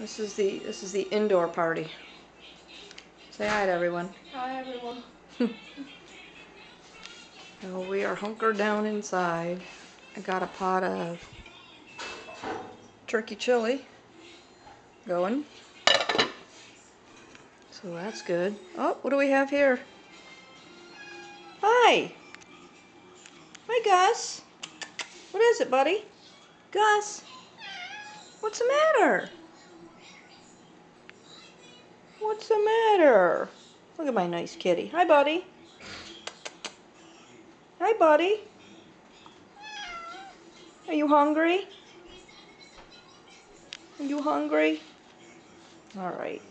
This is the indoor party. Say hi to everyone. Hi everyone. So we are hunkered down inside. I got a pot of turkey chili going. So that's good. Oh, what do we have here? Hi! Hi, Gus. What is it, buddy? Gus? What's the matter? What's the matter? Look at my nice kitty. Hi, buddy. Hi, buddy. Are you hungry? Are you hungry? All right.